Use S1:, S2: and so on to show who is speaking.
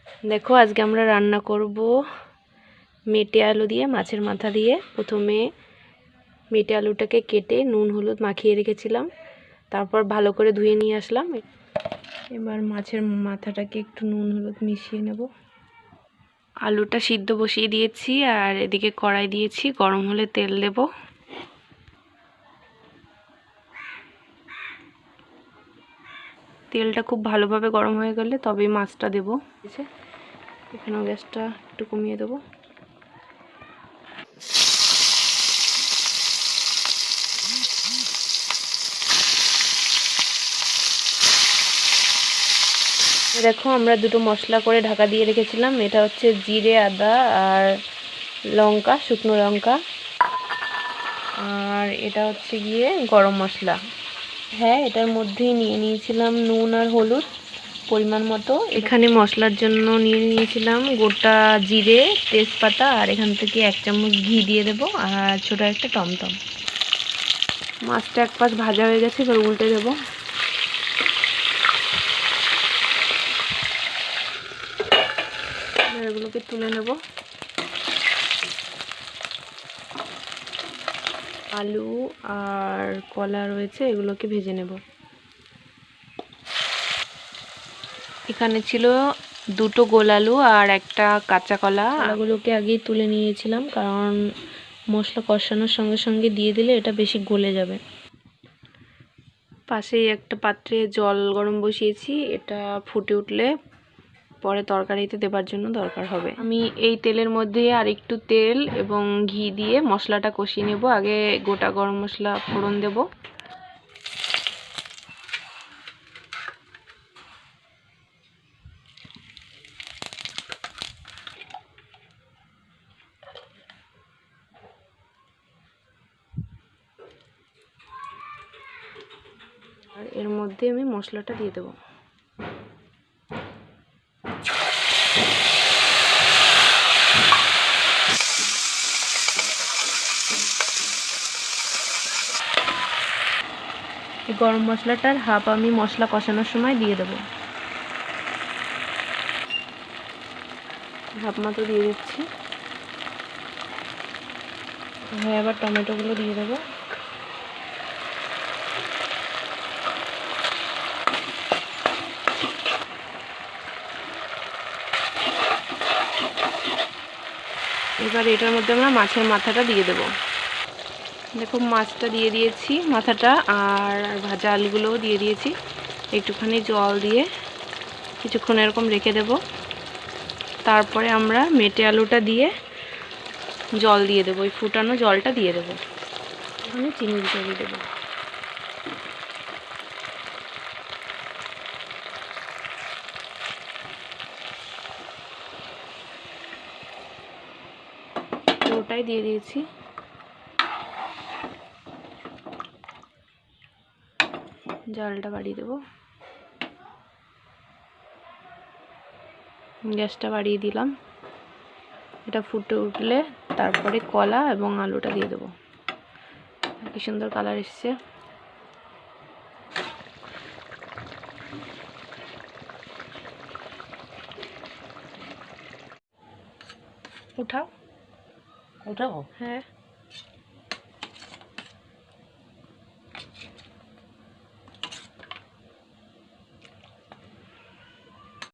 S1: দেখো আজকে আমরা রান্না করব মেটে আলু দিয়ে মাছের মাথা দিয়ে। প্রথমে মেটে আলুটাকে কেটে নুন হলুদ মাখিয়ে রেখেছিলাম, তারপর ভালো করে ধুয়ে নিয়ে আসলাম। এবার মাছের মাথাটাকে একটু নুন হলুদ মিশিয়ে নেব। আলুটা সিদ্ধ বসিয়ে দিয়েছি আর এদিকে কড়াই দিয়েছি, গরম হলে তেল দেব। তেলটা খুব ভালোভাবে গরম হয়ে গেলে তবেই মাছটা দেব। এখানেও গ্যাসটা একটু কমিয়ে দেবো। দেখো আমরা দুটো মশলা করে ঢাকা দিয়ে রেখেছিলাম। এটা হচ্ছে জিরে আদা আর লঙ্কা, শুকনো লঙ্কা, আর এটা হচ্ছে গিয়ে গরম মশলা। হ্যাঁ, এটার মধ্যেই নিয়ে নিয়েছিলাম নুন আর হলুদ পরিমাণ মতো। এখানে মশলার জন্য নিয়ে নিয়েছিলাম গোটা জিরে, তেজপাতা, আর এখান থেকে 1 চামচ ঘি দিয়ে দেবো আর ছোটো একটা টমটম। মাছটা এক পাশ ভাজা হয়ে গেছে, এবার উল্টে দেবো। এগুলোকে তুলে নেব। আলু আর কলা রয়েছে, এগুলোকে ভেজে নেব। এখানে ছিল দুটো গোল আলু আর একটা কাঁচা কলা। কলাগুলোকে আগেই তুলে নিয়েছিলাম, কারণ মশলা কষানোর সঙ্গে সঙ্গে দিয়ে দিলে এটা বেশি গলে যাবে। পাশেই একটা পাত্রে জল গরম বসিয়েছি, এটা ফুটে উঠলে পরে তরকারিতে দেবার জন্য দরকার হবে। আমি এই তেলের মধ্যে আর একটু তেল এবং ঘি দিয়ে মশলাটা কষিয়ে নেব। আগে গোটা গরম মশলা ফোড়ন দেব। আর এর মধ্যে আমি মশলাটা দিয়ে দেবো। এই গরম মশলাটার হাফ আমি মশলা কষানোর সময় দিয়ে দেবো। হাফ মতো দিয়ে দিচ্ছি। হ্যাঁ, এবার টমেটোগুলো দিয়ে দেবো। এবার এটার মধ্যে আমরা মাছের মাথাটা দিয়ে দেবো। দেখো মাছটা দিয়ে দিয়েছি, মাথাটা আর ভাজা আলুগুলোও দিয়ে দিয়েছি। একটুখানি জল দিয়ে কিছুক্ষণ এরকম রেখে দেব। তারপরে আমরা মেটে আলুটা দিয়ে জল দিয়ে দেবো, ওই ফুটানো জলটা দিয়ে দেবো। ওখানে চিনি দিয়ে দেবো। ওটাই দিয়ে দিয়েছি। জলটা বাড়িয়ে দেবো। গ্যাসটা বাড়িয়ে দিলাম। এটা ফুটে উঠলে তারপরে কলা এবং আলুটা দিয়ে দেবো। কি সুন্দর কালার এসছে। উঠাও।
S2: উঠাবো?
S1: হ্যাঁ।